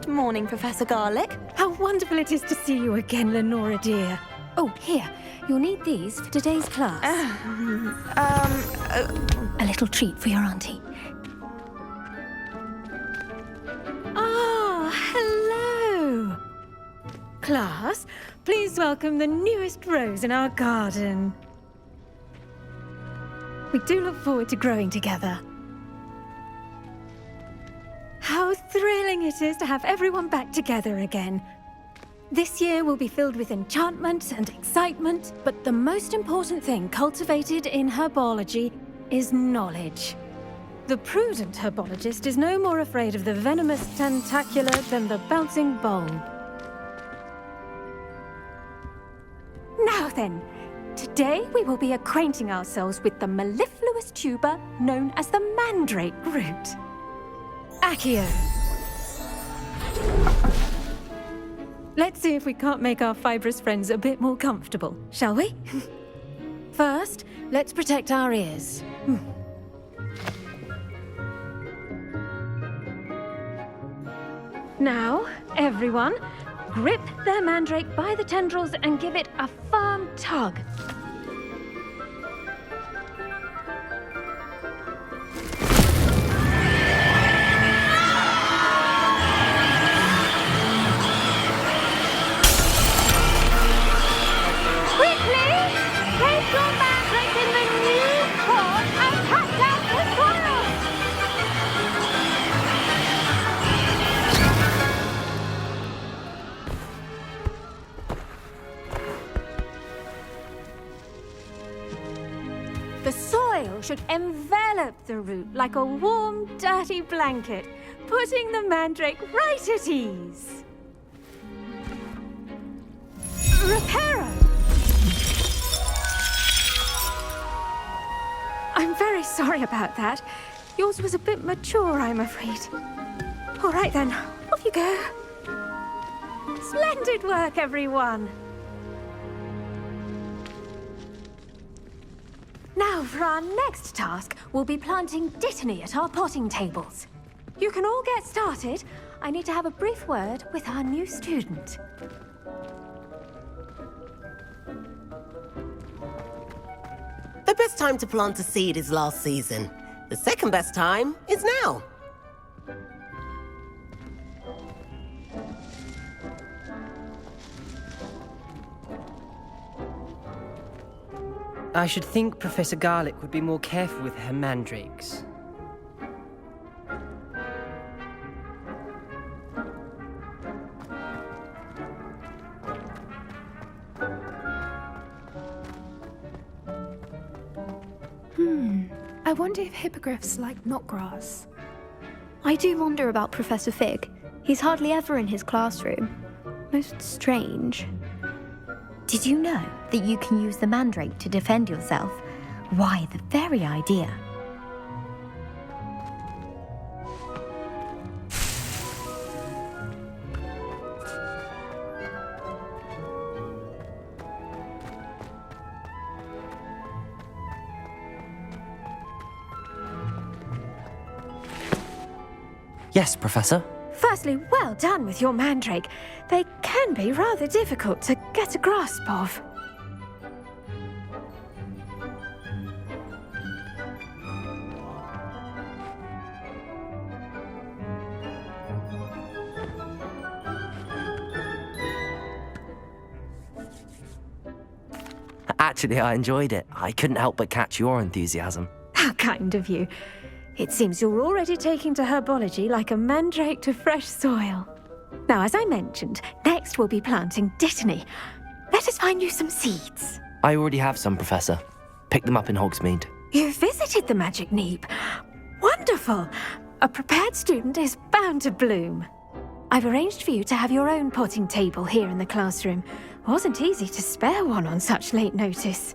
Good morning, Professor Garlick. How wonderful it is to see you again, Lenora dear. Oh, here. You'll need these for today's class. A little treat for your auntie. Ah, hello. Class, please welcome the newest rose in our garden. We do look forward to growing together. How thrilling it is to have everyone back together again. This year will be filled with enchantment and excitement, but the most important thing cultivated in herbology is knowledge. The prudent herbologist is no more afraid of the venomous tentacular than the bouncing bulb. Now then, today we will be acquainting ourselves with the mellifluous tuber known as the Mandrake root. Accio. Let's see if we can't make our fibrous friends a bit more comfortable, shall we? First, let's protect our ears. Now, everyone, grip their mandrake by the tendrils and give it a firm tug. The soil should envelop the root like a warm, dirty blanket, putting the mandrake right at ease. Reparo! I'm very sorry about that. Yours was a bit mature, I'm afraid. All right then, off you go. Splendid work, everyone. Now, for our next task, we'll be planting Dittany at our potting tables. You can all get started. I need to have a brief word with our new student. The best time to plant a seed is last season. The second best time is now. I should think Professor Garlick would be more careful with her mandrakes. I wonder if hippogriffs like knotgrass. I do wonder about Professor Fig. He's hardly ever in his classroom. Most strange. Did you know that you can use the mandrake to defend yourself? Why, the very idea. Yes, Professor. Firstly, well done with your mandrake. They can be rather difficult to get a grasp of. Actually, I enjoyed it. I couldn't help but catch your enthusiasm. How kind of you. It seems you're already taking to herbology like a mandrake to fresh soil. Now, as I mentioned, next we'll be planting Dittany. Let us find you some seeds. I already have some, Professor. Picked them up in Hogsmeade. You visited the Magic Neep. Wonderful! A prepared student is bound to bloom. I've arranged for you to have your own potting table here in the classroom. Wasn't easy to spare one on such late notice.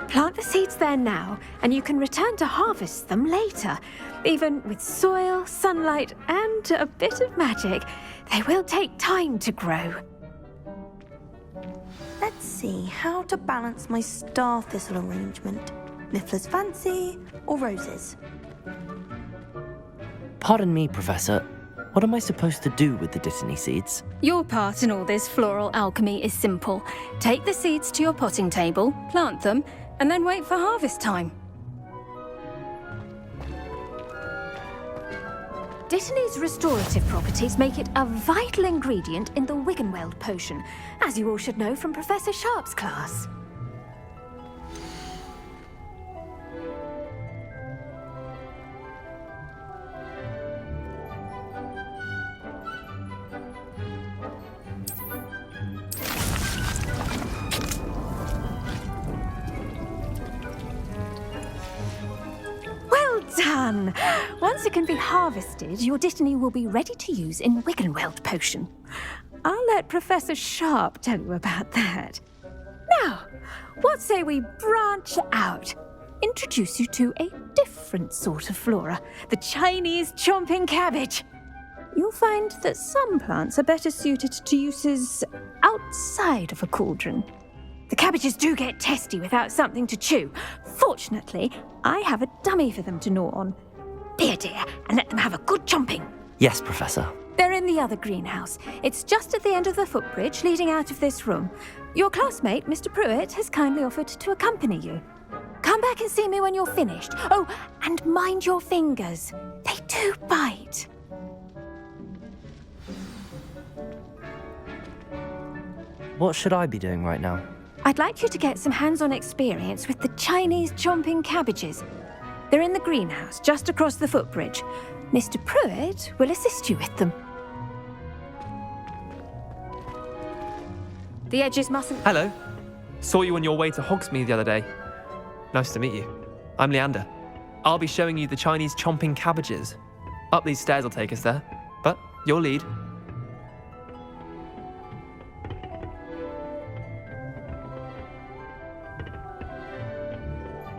Plant the seeds there now, and you can return to harvest them later. Even with soil, sunlight, and a bit of magic, they will take time to grow. Let's see how to balance my star thistle arrangement. Niffler's fancy or roses? Pardon me, Professor. What am I supposed to do with the Dittany seeds? Your part in all this floral alchemy is simple. Take the seeds to your potting table, plant them, and then wait for harvest time. Dittany's restorative properties make it a vital ingredient in the Wiggenweld potion, as you all should know from Professor Sharp's class. Done! Once it can be harvested, your Dittany will be ready to use in Wiggenweld potion. I'll let Professor Sharp tell you about that. Now, what say we branch out? Introduce you to a different sort of flora, the Chinese chomping cabbage. You'll find that some plants are better suited to uses outside of a cauldron. The cabbages do get testy without something to chew. Fortunately, I have a dummy for them to gnaw on. Be a dear and let them have a good chomping. Yes, Professor. They're in the other greenhouse. It's just at the end of the footbridge leading out of this room. Your classmate, Mr. Pruitt, has kindly offered to accompany you. Come back and see me when you're finished. Oh, and mind your fingers. They do bite. What should I be doing right now? I'd like you to get some hands-on experience with the Chinese chomping cabbages. They're in the greenhouse, just across the footbridge. Mr. Pruitt will assist you with them. The edges mustn't... Hello. Saw you on your way to Hogsmeade the other day. Nice to meet you. I'm Leander. I'll be showing you the Chinese chomping cabbages. Up these stairs will take us there, but your lead.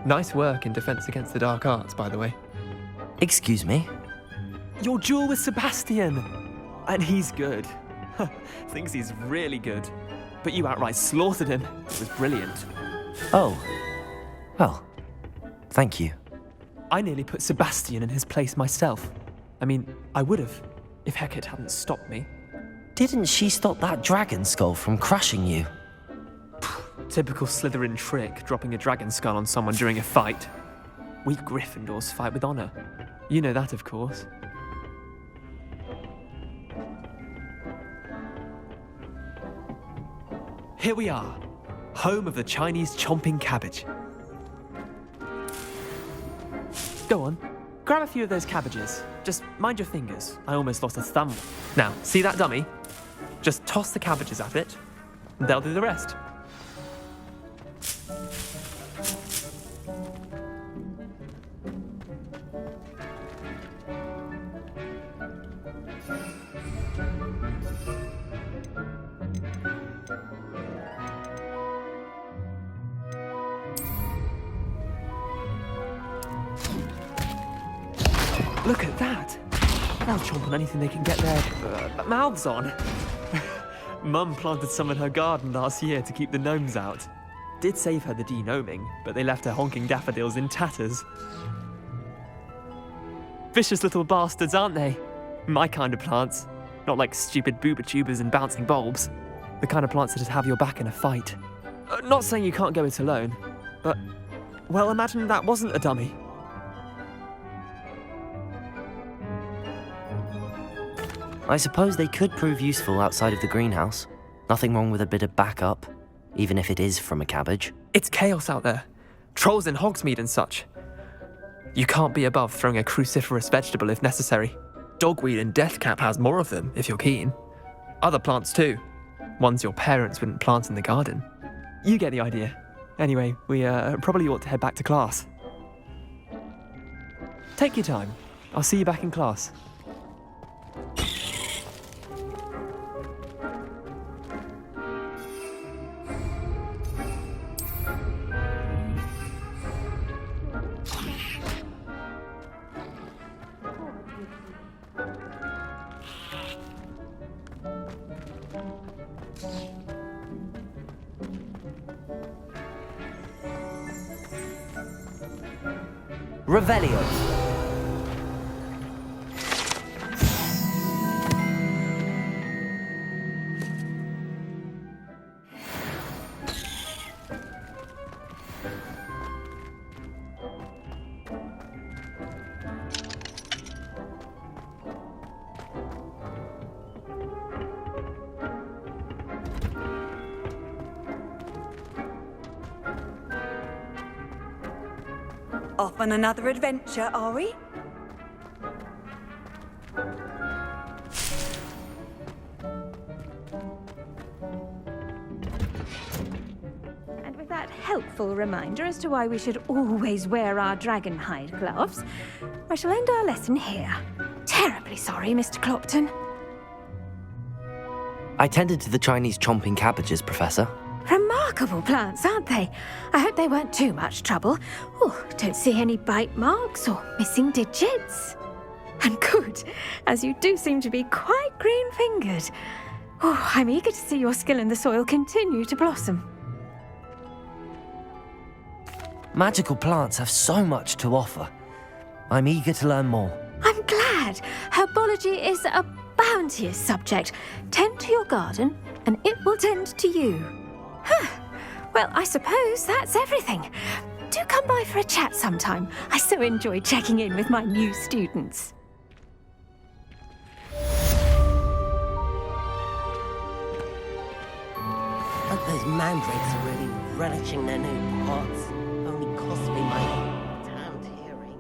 Nice work in Defense Against the Dark Arts, by the way. Excuse me? Your duel with Sebastian! And he's good. Thinks he's really good. But you outright slaughtered him. It was brilliant. Oh. Well, thank you. I nearly put Sebastian in his place myself. I mean, I would have, if Hecate hadn't stopped me. Didn't she stop that dragon skull from crushing you? Typical Slytherin trick, dropping a dragon skull on someone during a fight. We Gryffindors fight with honor. You know that, of course. Here we are, home of the Chinese chomping cabbage. Go on, grab a few of those cabbages. Just mind your fingers. I almost lost a thumb. Now, see that dummy? Just toss the cabbages at it, and they'll do the rest. Look at that! They'll chomp on anything they can get their mouths on. Mum planted some in her garden last year to keep the gnomes out. Did save her the de-gnoming, but they left her honking daffodils in tatters. Vicious little bastards, aren't they? My kind of plants. Not like stupid booba tubers and bouncing bulbs. The kind of plants that'd have your back in a fight. Not saying you can't go it alone, but... well, imagine that wasn't a dummy. I suppose they could prove useful outside of the greenhouse. Nothing wrong with a bit of backup, even if it is from a cabbage. It's chaos out there. Trolls in Hogsmeade and such. You can't be above throwing a cruciferous vegetable if necessary. Dogweed and deathcap has more of them, if you're keen. Other plants too. Ones your parents wouldn't plant in the garden. You get the idea. Anyway, we probably ought to head back to class. Take your time. I'll see you back in class. Revelio. Off on another adventure, are we? And with that helpful reminder as to why we should always wear our dragon hide gloves, I shall end our lesson here. Terribly sorry, Mr. Clopton. I tended to the Chinese chomping cabbages, Professor. Remarkable plants, aren't they? I hope they weren't too much trouble. Oh, don't see any bite marks or missing digits. And good, as you do seem to be quite green-fingered. Oh, I'm eager to see your skill in the soil continue to blossom. Magical plants have so much to offer. I'm eager to learn more. I'm glad. Herbology is a bounteous subject. Tend to your garden, and it will tend to you. Huh. Well, I suppose that's everything. Do come by for a chat sometime. I so enjoy checking in with my new students. But those mandrakes are really relishing their new pots. Only cost me my damned hearing.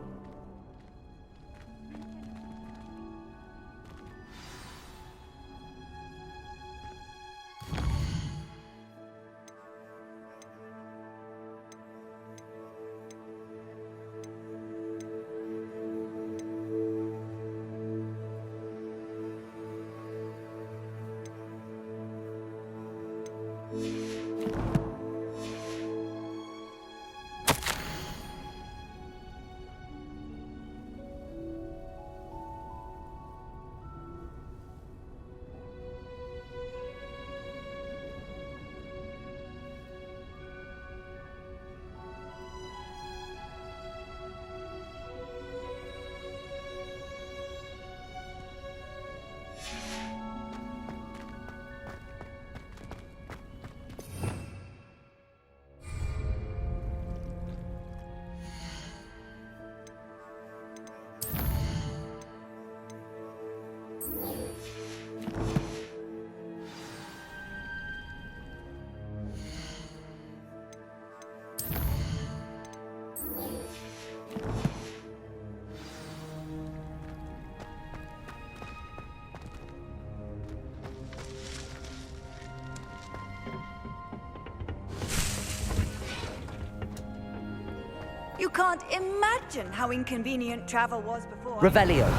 You can't imagine how inconvenient travel was before. Revelio.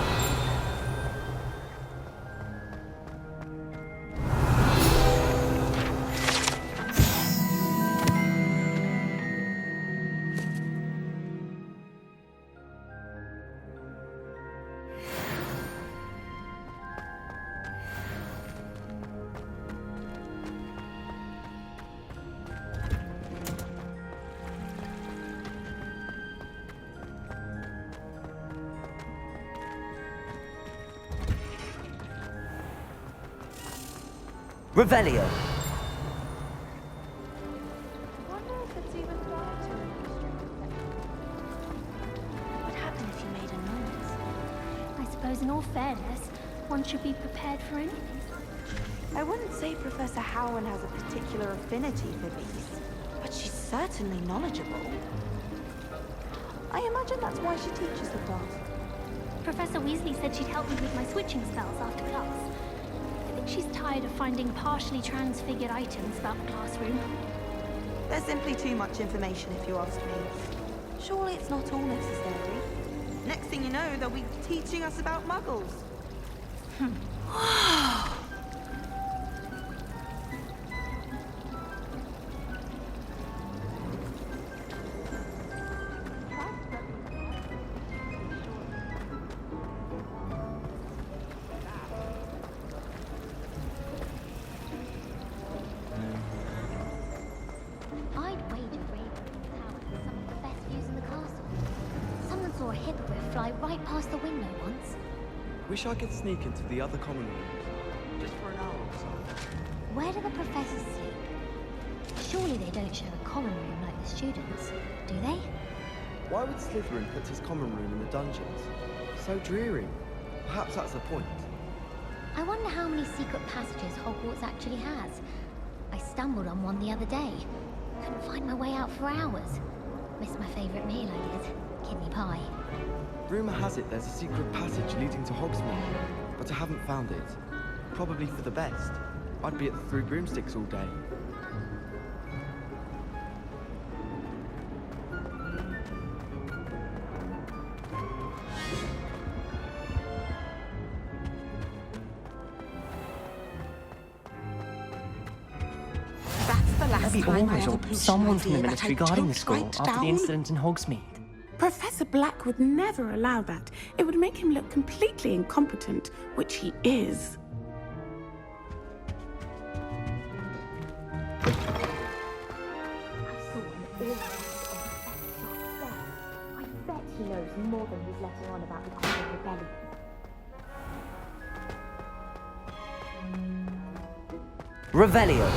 Revelio. What happened if you made a noise? I suppose in all fairness, one should be prepared for anything. I wouldn't say Professor Howard has a particular affinity for bees, but she's certainly knowledgeable. I imagine that's why she teaches the class. Professor Weasley said she'd help me with my switching spells after class. I think she's tired of finding partially transfigured items about the classroom. There's simply too much information, if you ask me. Surely it's not all necessary. Next thing you know, they'll be teaching us about muggles. I'd wager Ravenclaw Tower has some of the best views in the castle. Someone saw a hippogriff fly right past the window once. Wish I could sneak into the other common rooms, just for an hour or so. Where do the professors sleep? Surely they don't share a common room like the students, do they? Why would Slytherin put his common room in the dungeons? So dreary. Perhaps that's the point. I wonder how many secret passages Hogwarts actually has. I stumbled on one the other day. Couldn't find my way out for hours. Missed my favourite meal, I did. kidney pie. Rumour has it there's a secret passage leading to Hogsmeade, but I haven't found it. Probably for the best. I'd be at the Three Broomsticks all day. Maybe always, or someone from the ministry guarding the school after the incident in Hogsmeade. Professor Black would never allow that. It would make him look completely incompetent, which he is. I bet he knows more than he's letting on about the cause of rebellion. Revelio.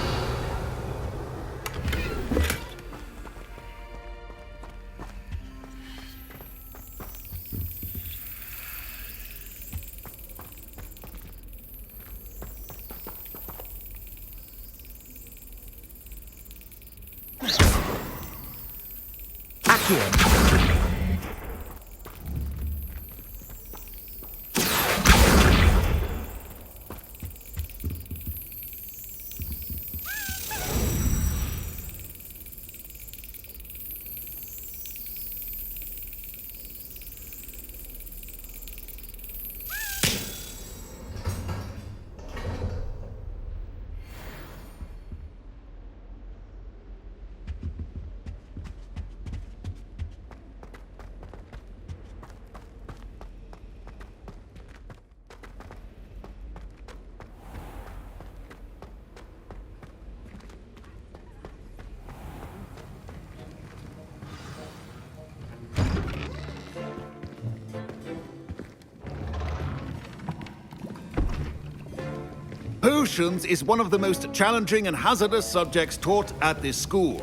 Potions is one of the most challenging and hazardous subjects taught at this school.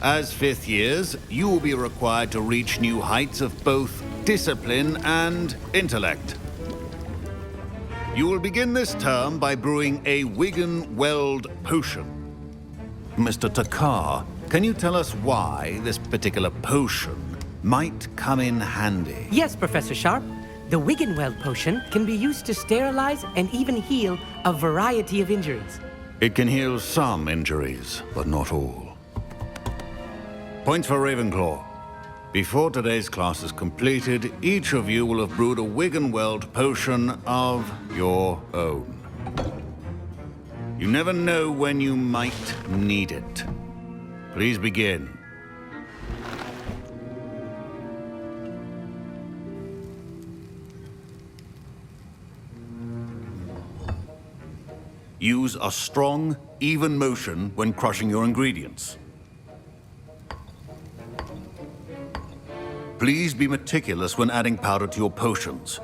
As fifth years, you will be required to reach new heights of both discipline and intellect. You will begin this term by brewing a Wigan-Weld potion. Mr. Takar, can you tell us why this particular potion might come in handy? Yes, Professor Sharp. The Wiggenweld potion can be used to sterilize and even heal a variety of injuries. It can heal some injuries, but not all. Points for Ravenclaw. Before today's class is completed, each of you will have brewed a Wiggenweld potion of your own. You never know when you might need it. Please begin. Use a strong, even motion when crushing your ingredients. Please be meticulous when adding powder to your potions.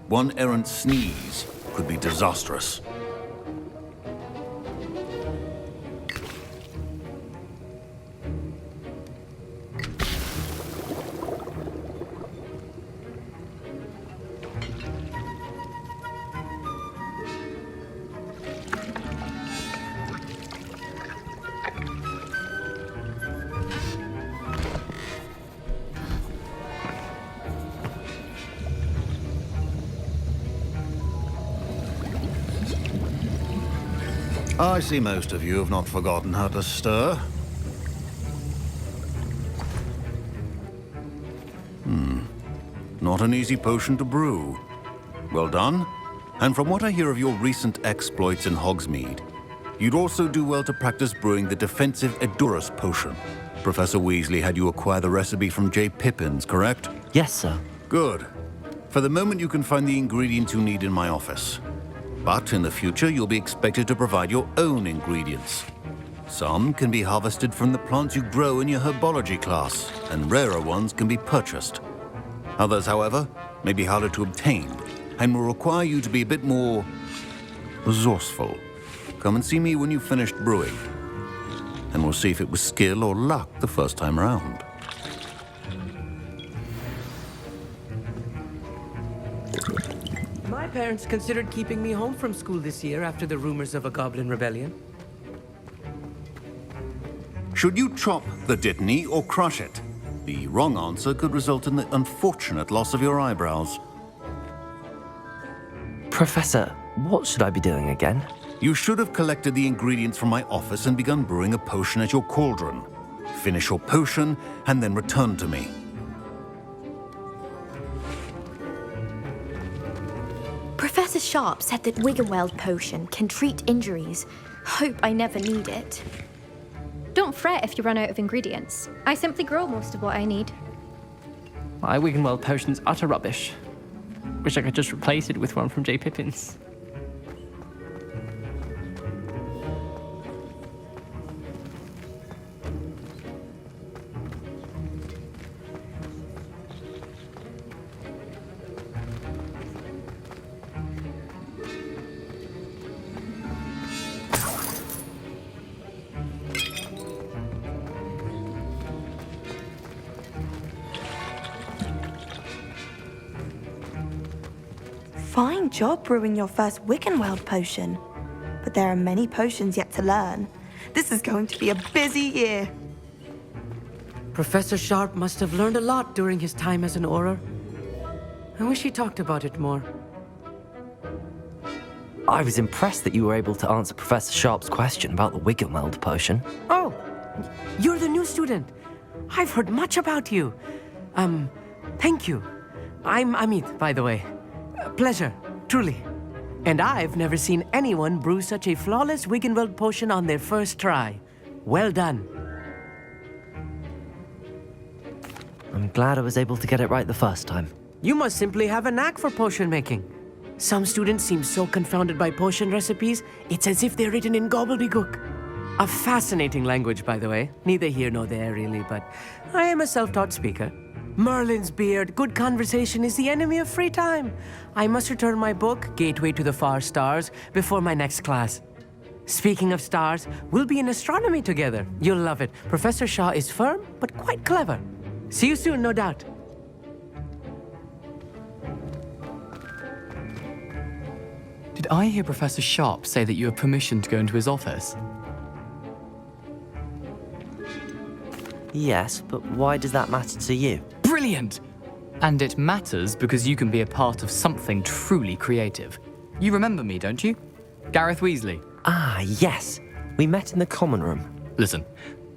One errant sneeze could be disastrous. I see most of you have not forgotten how to stir. Not an easy potion to brew. Well done. And from what I hear of your recent exploits in Hogsmeade, you'd also do well to practice brewing the defensive Edurus potion. Professor Weasley had you acquire the recipe from J. Pippins, correct? Yes, sir. Good. For the moment, you can find the ingredients you need in my office. But in the future, you'll be expected to provide your own ingredients. Some can be harvested from the plants you grow in your herbology class, and rarer ones can be purchased. Others, however, may be harder to obtain, and will require you to be a bit more resourceful. Come and see me when you've finished brewing, and we'll see if it was skill or luck the first time around. My parents considered keeping me home from school this year after the rumors of a goblin rebellion. Should you chop the dittany or crush it? The wrong answer could result in the unfortunate loss of your eyebrows. Professor, what should I be doing again? You should have collected the ingredients from my office and begun brewing a potion at your cauldron. Finish your potion and then return to me. Professor Sharp said that Wiggenweld potion can treat injuries. Hope I never need it. Don't fret if you run out of ingredients. I simply grow most of what I need. My Wiggenweld potion's utter rubbish. Wish I could just replace it with one from J. Pippin's. Fine job brewing your first Wiggenweld potion. But there are many potions yet to learn. This is going to be a busy year. Professor Sharp must have learned a lot during his time as an Auror. I wish he talked about it more. I was impressed that you were able to answer Professor Sharp's question about the Wiggenweld potion. Oh, you're the new student. I've heard much about you. Thank you. I'm Amit, by the way. Pleasure, truly. And I've never seen anyone brew such a flawless Wiggenweld potion on their first try. Well done. I'm glad I was able to get it right the first time. You must simply have a knack for potion making. Some students seem so confounded by potion recipes, it's as if they're written in gobbledygook. A fascinating language, by the way. Neither here nor there, really, but I am a self-taught speaker. Merlin's beard, good conversation is the enemy of free time. I must return my book, Gateway to the Far Stars, before my next class. Speaking of stars, we'll be in astronomy together. You'll love it. Professor Shaw is firm, but quite clever. See you soon, no doubt. Did I hear Professor Sharp say that you have permission to go into his office? Yes, but why does that matter to you? Brilliant! And it matters because you can be a part of something truly creative. You remember me, don't you? Gareth Weasley. Ah, yes. We met in the common room. Listen,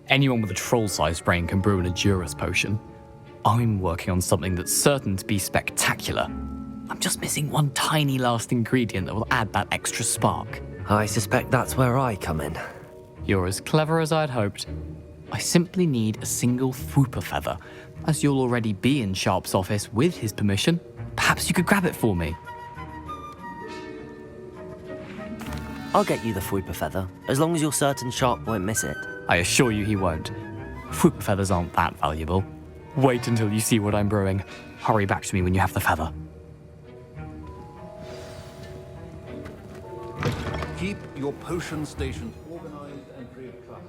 anyone with a troll-sized brain can brew an Adurus potion. I'm working on something that's certain to be spectacular. I'm just missing one tiny last ingredient that will add that extra spark. I suspect that's where I come in. You're as clever as I'd hoped. I simply need a single Fwooper feather. As you'll already be in Sharp's office with his permission, perhaps you could grab it for me. I'll get you the Fwooper feather, as long as you're certain Sharp won't miss it. I assure you he won't. Fwooper feathers aren't that valuable. Wait until you see what I'm brewing. Hurry back to me when you have the feather. Keep your potion stations organized and free of clutter.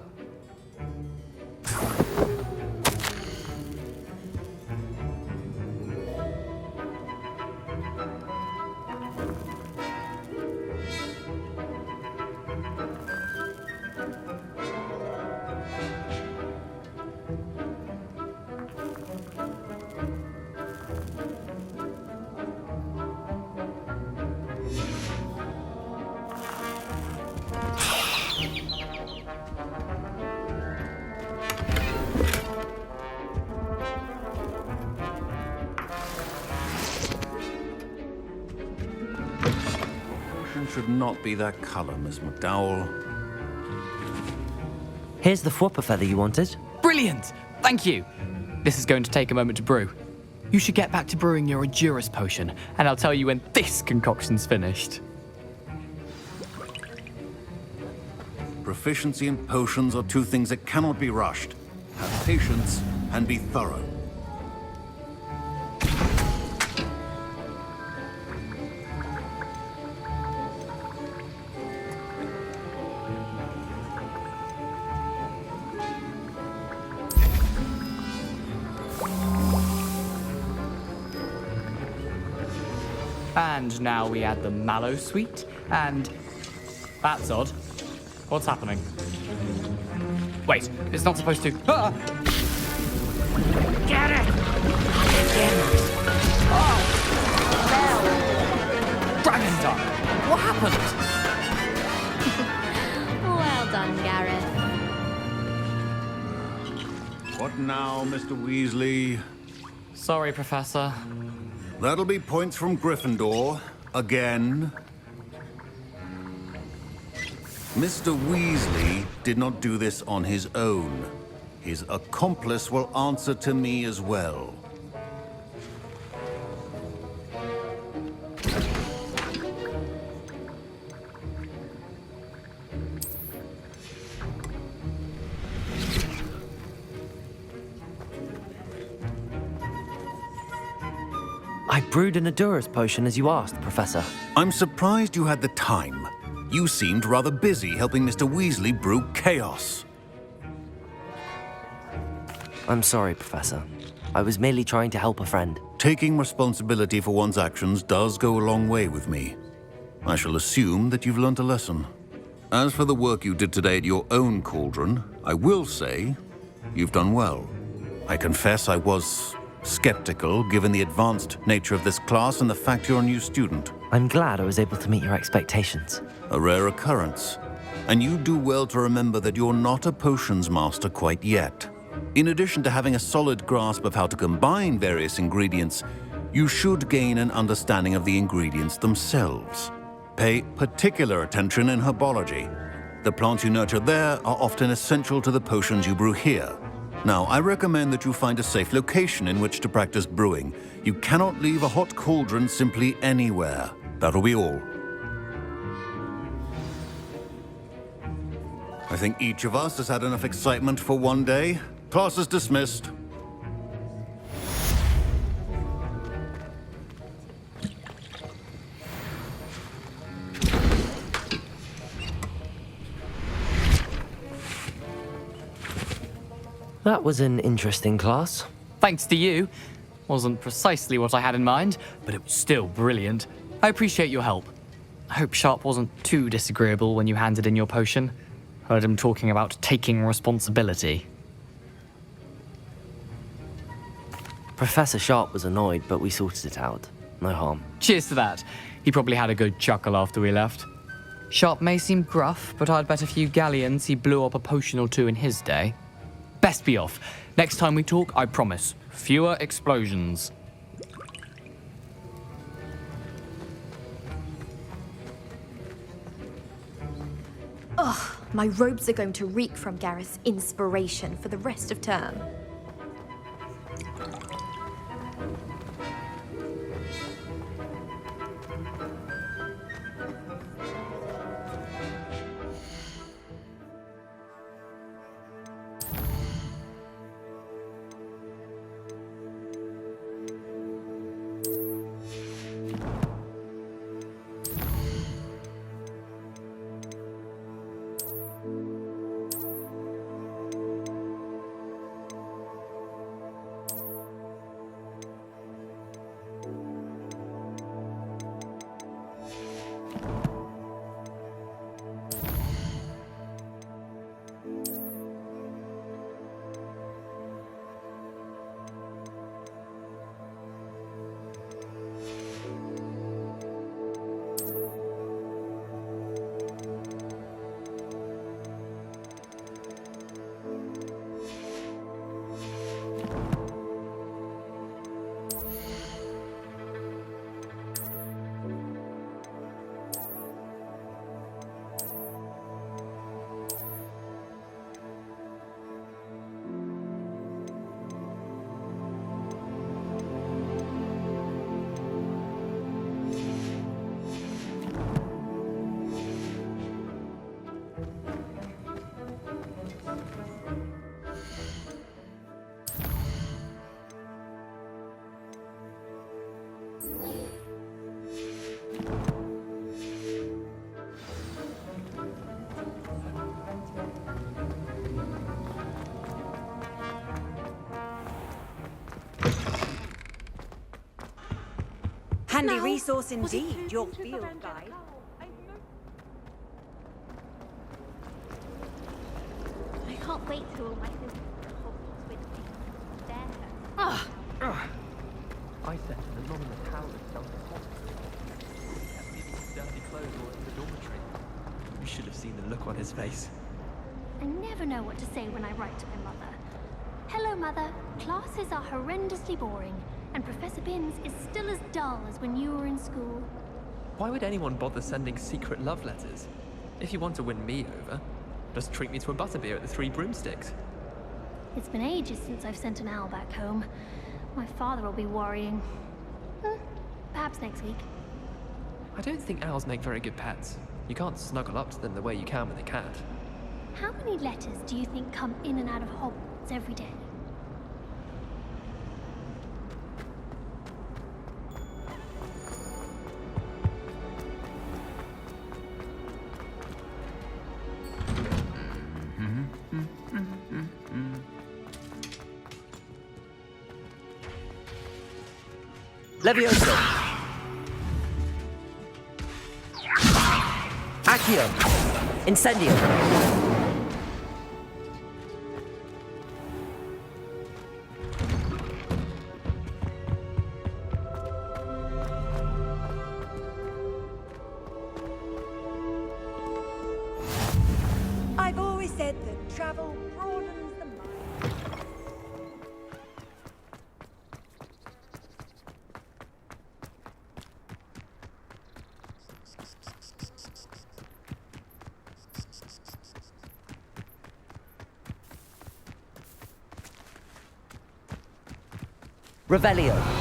Should not be that color, Miss McDowell. Here's the Fwooper feather you wanted. Brilliant! Thank you! This is going to take a moment to brew. You should get back to brewing your Adurus potion, and I'll tell you when this concoction's finished. Proficiency in potions are two things that cannot be rushed. Have patience and be thorough. And now we add the mallow sweet, and... That's odd. What's happening? Wait, it's not supposed to... Ah! Get it! Dragon Duck! What happened? Well done, Gareth. What now, Mr. Weasley? Sorry, Professor. That'll be points from Gryffindor. Again. Mr. Weasley did not do this on his own. His accomplice will answer to me as well. I brewed an Adurus potion as you asked, Professor. I'm surprised you had the time. You seemed rather busy helping Mr. Weasley brew chaos. I'm sorry, Professor. I was merely trying to help a friend. Taking responsibility for one's actions does go a long way with me. I shall assume that you've learnt a lesson. As for the work you did today at your own cauldron, I will say you've done well. I confess I was skeptical given the advanced nature of this class and the fact you're a new student. I'm glad I was able to meet your expectations. A rare occurrence. And you do well to remember that you're not a potions master quite yet. In addition to having a solid grasp of how to combine various ingredients, you should gain an understanding of the ingredients themselves. Pay particular attention in herbology. The plants you nurture there are often essential to the potions you brew here. Now, I recommend that you find a safe location in which to practice brewing. You cannot leave a hot cauldron simply anywhere. That'll be all. I think each of us has had enough excitement for one day. Class is dismissed. That was an interesting class. Thanks to you. Wasn't precisely what I had in mind, but it was still brilliant. I appreciate your help. I hope Sharp wasn't too disagreeable when you handed in your potion. Heard him talking about taking responsibility. Professor Sharp was annoyed, but we sorted it out. No harm. Cheers to that. He probably had a good chuckle after we left. Sharp may seem gruff, but I'd bet a few galleons he blew up a potion or two in his day. Best be off. Next time we talk, I promise, fewer explosions. Ugh, my robes are going to reek from Gareth's inspiration for the rest of term. Handy resource indeed, your field guide. I can't wait till all my visitors to Hogwarts with me. Their him in the towel and dunked his hot. He kept leaving his dirty clothes all over the dormitory. You should have seen the look on his face. I never know what to say when I write to my mother. Hello, Mother. Classes are horrendously boring, and Professor Binns is still as dull as when you were in school. Why would anyone bother sending secret love letters? If you want to win me over, just treat me to a butterbeer at the Three Broomsticks. It's been ages since I've sent an owl back home. My father will be worrying. Perhaps next week. I don't think owls make very good pets. You can't snuggle up to them the way you can with a cat. How many letters do you think come in and out of Hogwarts every day? Levioso. Accio. Incendio. I've always said that travel broadens the mind. Revelio.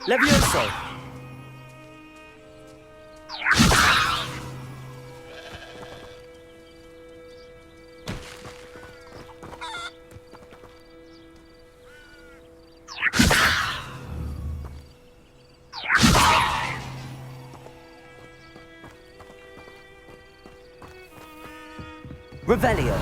Levioso. Revelio.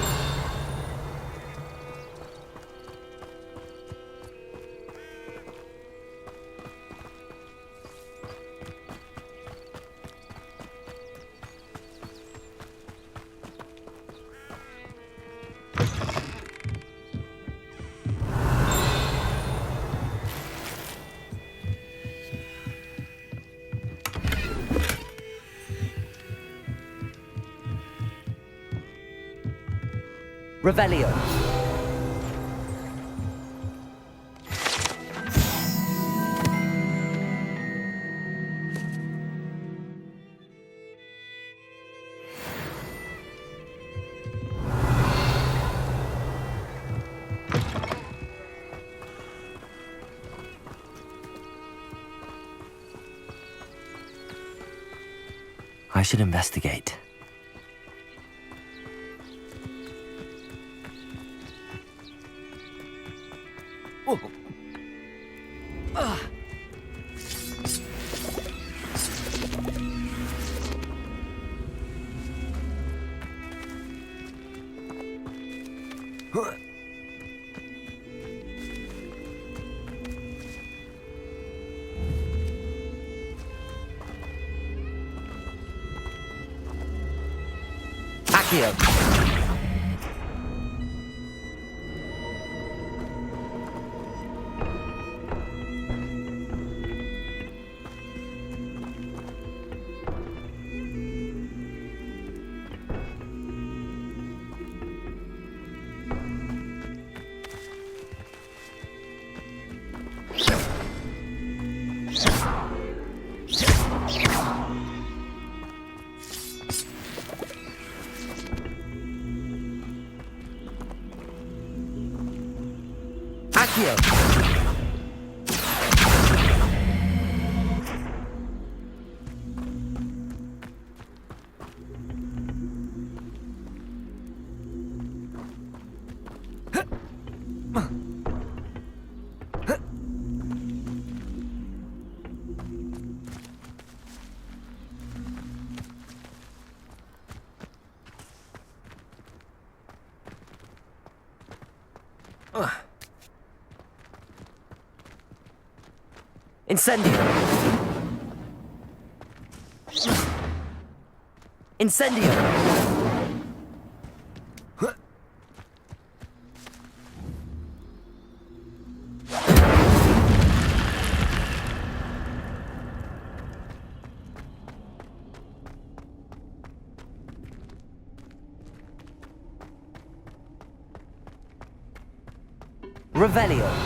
Revelio. I should investigate. Accio. Accio. Incendio! Incendio! Revelio!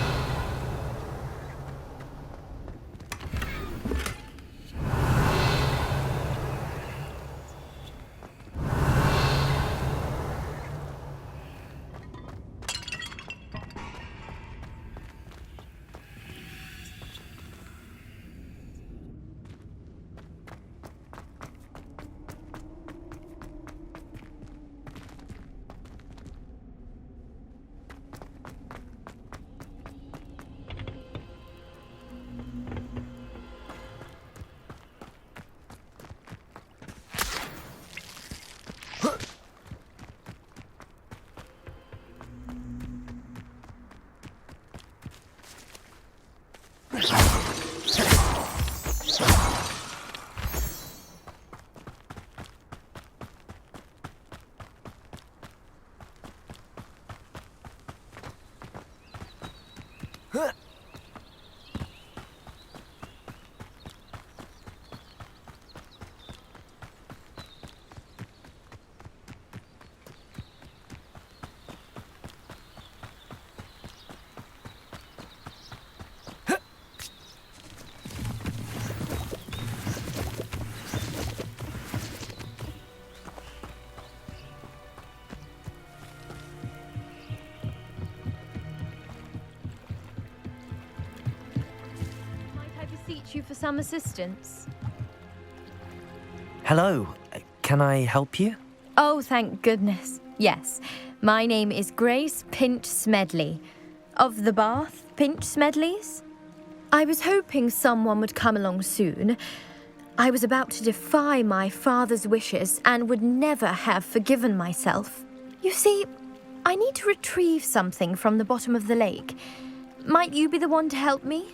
You for some assistance? Hello, can I help you? Oh, thank goodness. Yes. My name is Grace Pinch Smedley. Of the Bath Pinch Smedleys? I was hoping someone would come along soon. I was about to defy my father's wishes and would never have forgiven myself. You see, I need to retrieve something from the bottom of the lake. Might you be the one to help me?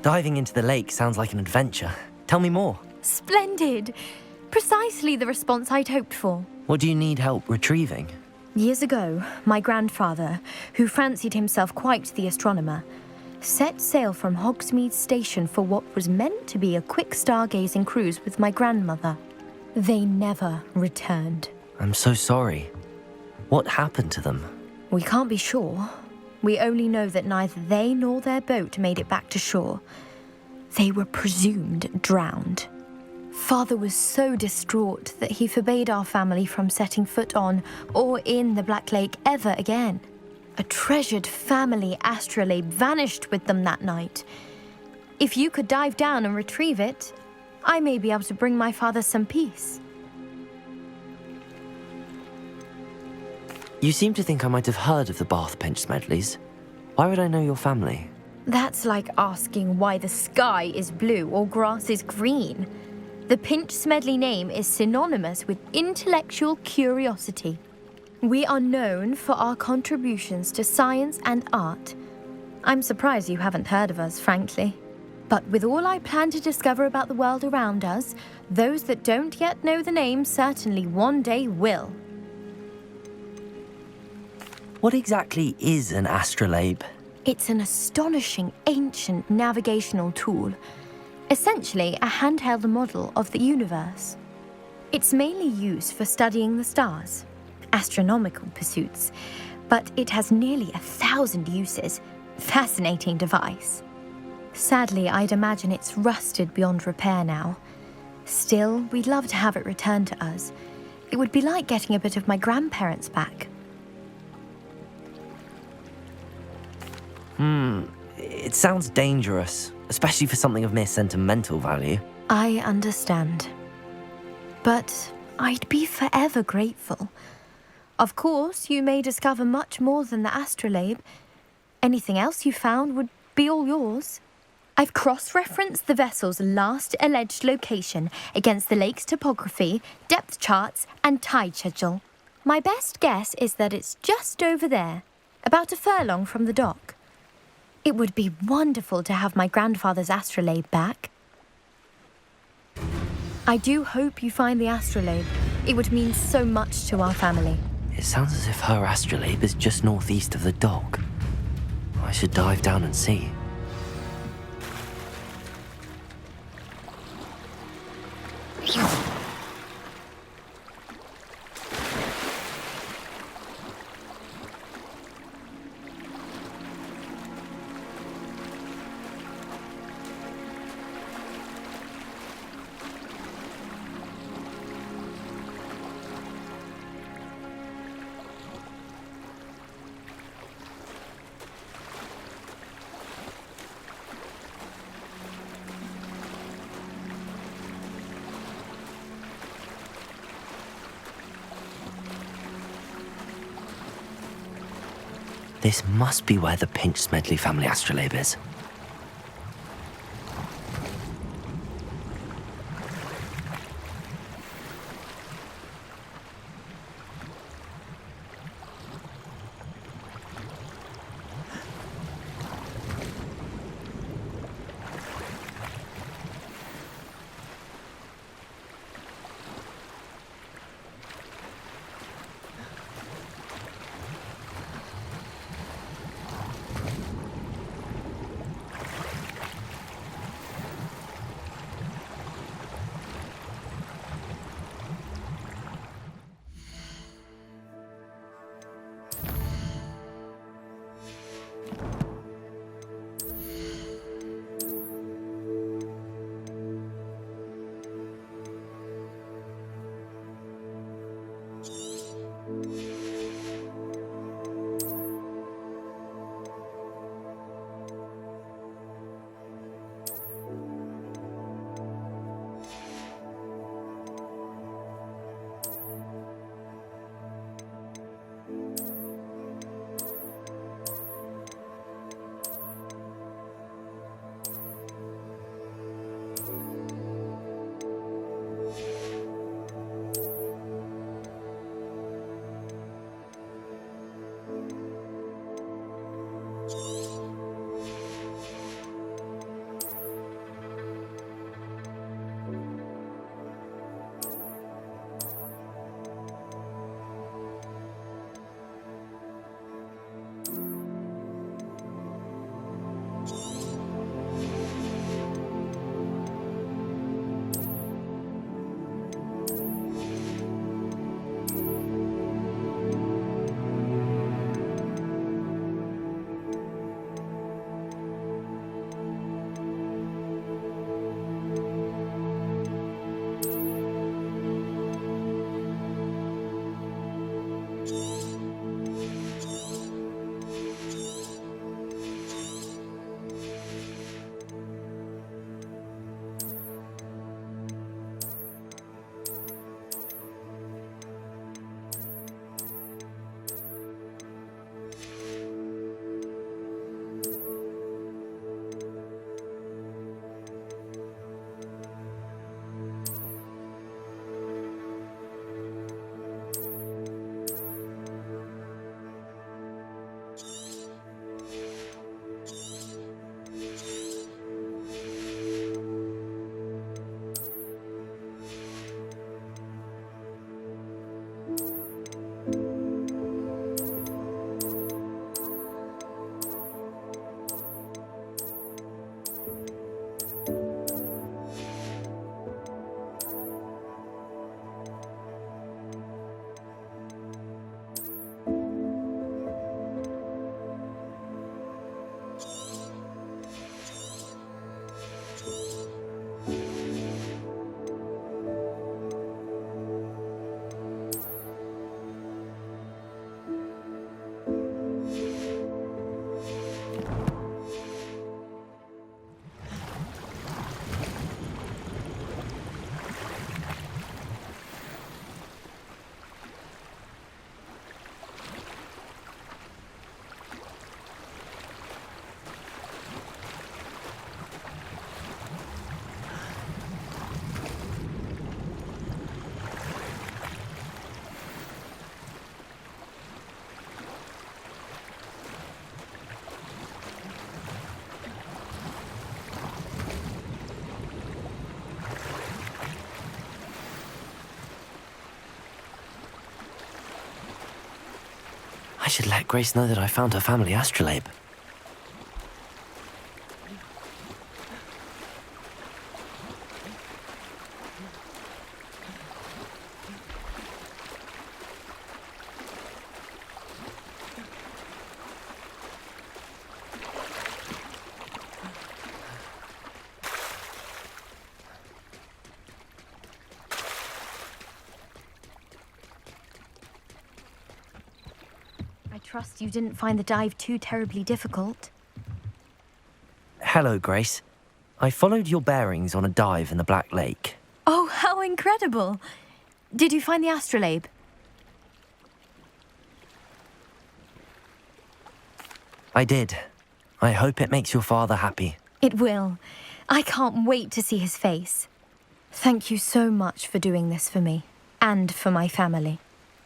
Diving into the lake sounds like an adventure. Tell me more. Splendid! Precisely the response I'd hoped for. What do you need help retrieving? Years ago, my grandfather, who fancied himself quite the astronomer, set sail from Hogsmeade station for what was meant to be a quick stargazing cruise with my grandmother. They never returned. I'm so sorry. What happened to them? We can't be sure. We only know that neither they nor their boat made it back to shore. They were presumed drowned. Father was so distraught that he forbade our family from setting foot on or in the Black Lake ever again. A treasured family astrolabe vanished with them that night. If you could dive down and retrieve it, I may be able to bring my father some peace. You seem to think I might have heard of the Bath Pinch Smedleys. Why would I know your family? That's like asking why the sky is blue or grass is green. The Pinch Smedley name is synonymous with intellectual curiosity. We are known for our contributions to science and art. I'm surprised you haven't heard of us, frankly. But with all I plan to discover about the world around us, those that don't yet know the name certainly one day will. What exactly is an astrolabe? It's an astonishing ancient navigational tool. Essentially, a handheld model of the universe. It's mainly used for studying the stars, astronomical pursuits, but it has nearly 1,000 uses. Fascinating device. Sadly, I'd imagine it's rusted beyond repair now. Still, we'd love to have it returned to us. It would be like getting a bit of my grandparents back. It sounds dangerous, especially for something of mere sentimental value. I understand. But I'd be forever grateful. Of course, you may discover much more than the astrolabe. Anything else you found would be all yours. I've cross-referenced the vessel's last alleged location against the lake's topography, depth charts, and tide schedule. My best guess is that it's just over there, about a furlong from the dock. It would be wonderful to have my grandfather's astrolabe back. I do hope you find the astrolabe. It would mean so much to our family. It sounds as if her astrolabe is just northeast of the dock. I should dive down and see. This must be where the Pinch Smedley family astrolabe is. I should let Grace know that I found her family astrolabe. I trust you didn't find the dive too terribly difficult. Hello, Grace. I followed your bearings on a dive in the Black Lake. Oh, how incredible! Did you find the astrolabe? I did. I hope it makes your father happy. It will. I can't wait to see his face. Thank you so much for doing this for me, and for my family.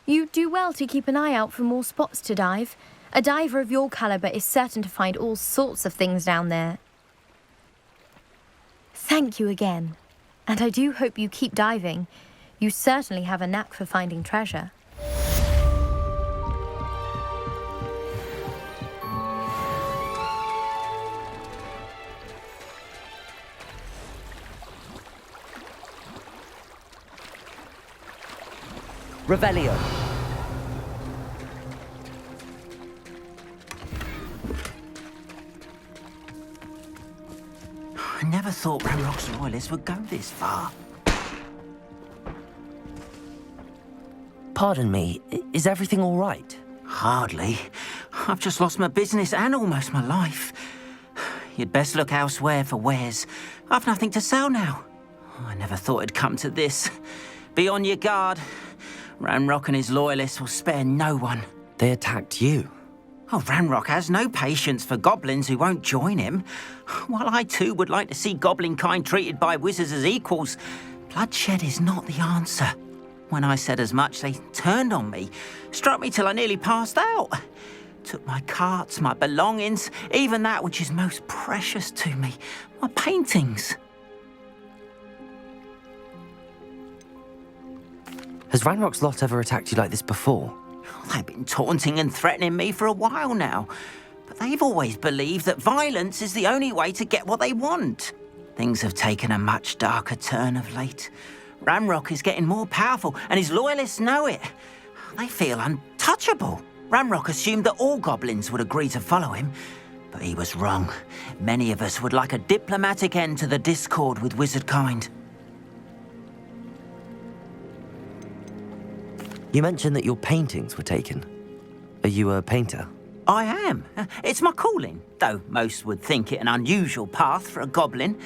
You do well to keep an eye out for more spots to dive. A diver of your caliber is certain to find all sorts of things down there. Thank you again. And I do hope you keep diving. You certainly have a knack for finding treasure. Revelio. I never thought Ranrock's royalists would go this far. Pardon me, is everything all right? Hardly. I've just lost my business and almost my life. You'd best look elsewhere for wares. I've nothing to sell now. I never thought it'd come to this. Be on your guard. Ranrock and his loyalists will spare no one. They attacked you? Oh, Ranrock has no patience for goblins who won't join him. While I too would like to see goblin kind treated by wizards as equals, bloodshed is not the answer. When I said as much, they turned on me, struck me till I nearly passed out. Took my carts, my belongings, even that which is most precious to me, my paintings. Has Ranrock's lot ever attacked you like this before? They've been taunting and threatening me for a while now, but they've always believed that violence is the only way to get what they want. Things have taken a much darker turn of late. Ranrock is getting more powerful, and his loyalists know it. They feel untouchable. Ranrock assumed that all goblins would agree to follow him, but he was wrong. Many of us would like a diplomatic end to the discord with wizard kind. You mentioned that your paintings were taken. Are you a painter? I am. It's my calling, though most would think it an unusual path for a goblin.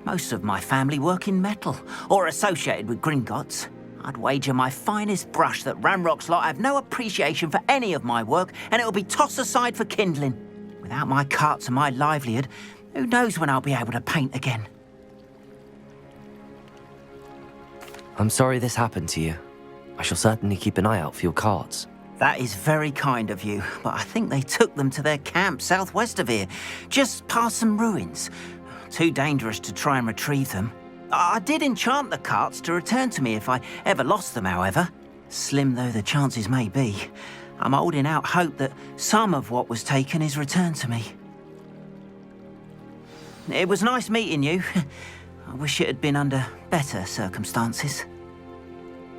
Most of my family work in metal, or associated with Gringotts. I'd wager my finest brush that Ranrock's lot have no appreciation for any of my work, and it'll be tossed aside for kindling. Without my carts and my livelihood, who knows when I'll be able to paint again. I'm sorry this happened to you. I shall certainly keep an eye out for your carts. That is very kind of you, but I think they took them to their camp southwest of here, just past some ruins. Too dangerous to try and retrieve them. I did enchant the carts to return to me if I ever lost them, however. Slim though the chances may be, I'm holding out hope that some of what was taken is returned to me. It was nice meeting you. I wish it had been under better circumstances.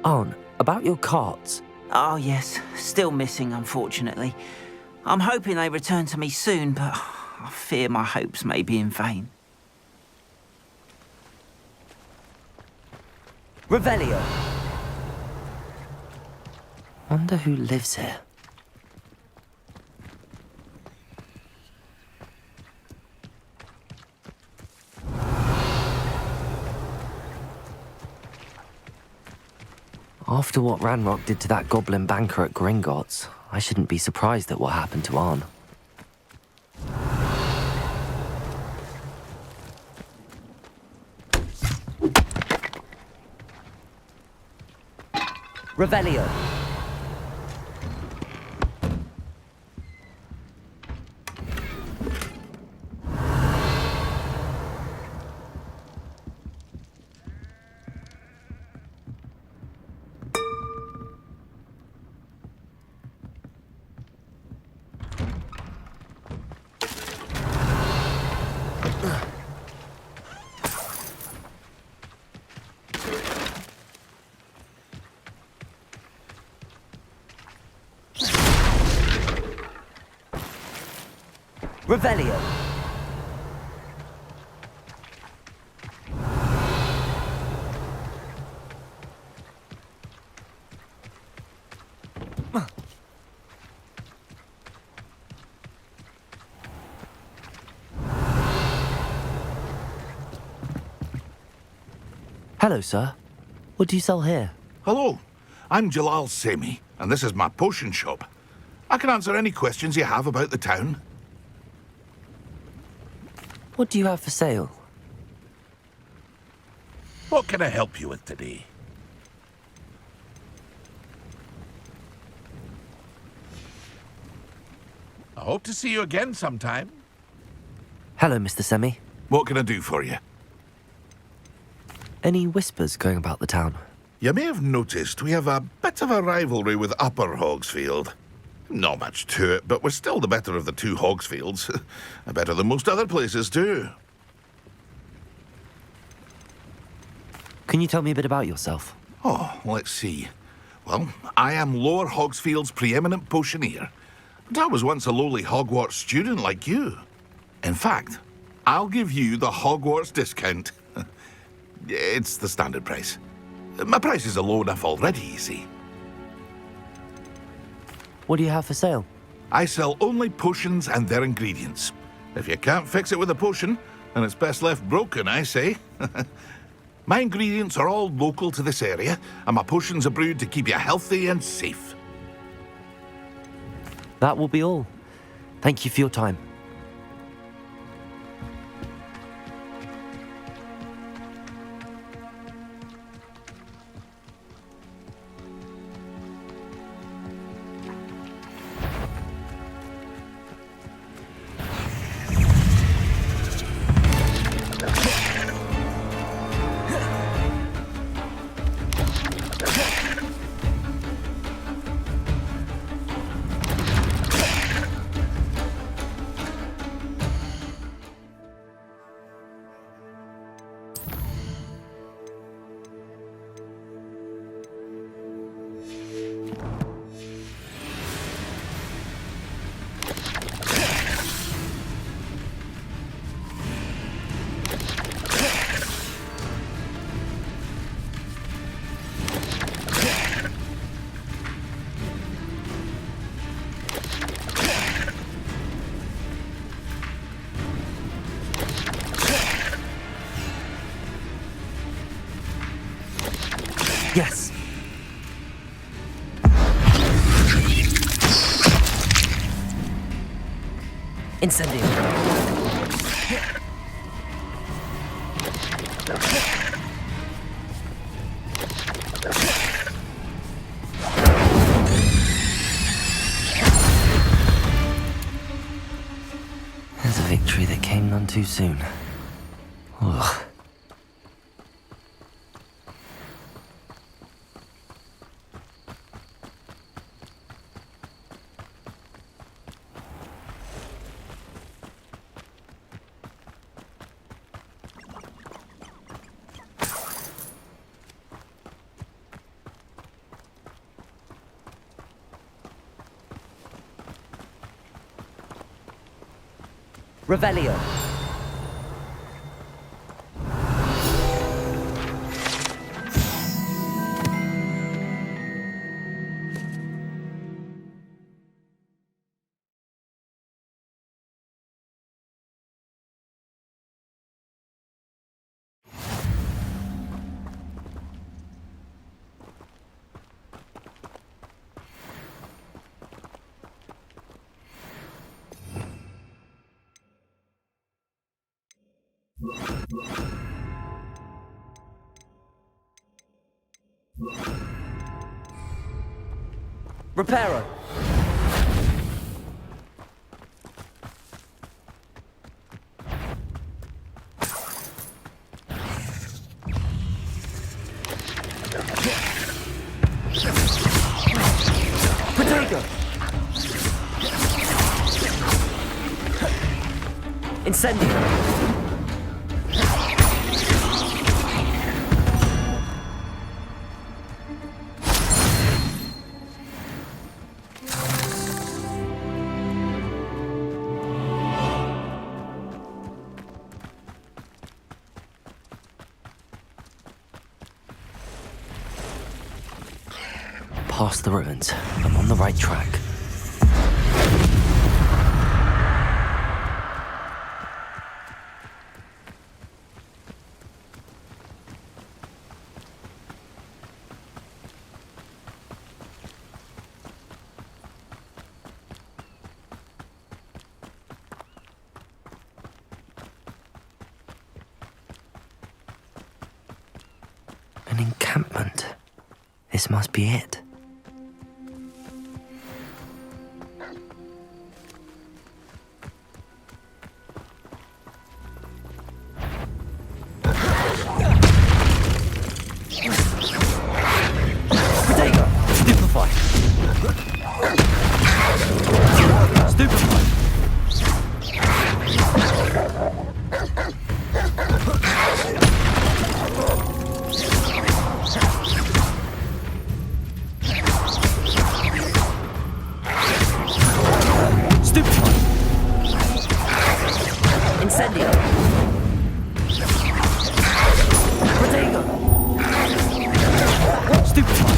Arn, about your carts. Oh yes, still missing unfortunately. I'm hoping they return to me soon, but I fear my hopes may be in vain. Revelio. Wonder who lives here. After what Ranrock did to that goblin banker at Gringotts, I shouldn't be surprised at what happened to Arn. Revelio. Revelio. Hello, sir. What do you sell here? Hello, I'm Jalal Semi, and this is my potion shop. I can answer any questions you have about the town. What do you have for sale? What can I help you with today? I hope to see you again sometime. Hello, Mr. Semi. What can I do for you? Any whispers going about the town? You may have noticed we have a bit of a rivalry with Upper Hogsfield. Not much to it, but we're still the better of the two Hogsfields. Better than most other places, too. Can you tell me a bit about yourself? Oh, let's see. Well, I am Lower Hogsfield's preeminent potioneer. But I was once a lowly Hogwarts student like you. In fact, I'll give you the Hogwarts discount. It's the standard price. My prices are low enough already, you see. What do you have for sale? I sell only potions and their ingredients. If you can't fix it with a potion, then it's best left broken, I say. My ingredients are all local to this area, and my potions are brewed to keep you healthy and safe. That will be all. Thank you for your time. Yes. Incendio. There's a victory that came none too soon. Ugh. Revelio. Reparo. Potato. Incendio. past the ruins. I'm on the right track. An encampment. This must be it. Diagon! Stupefy! Stupefy! Incendio! Diagon! Stupefy!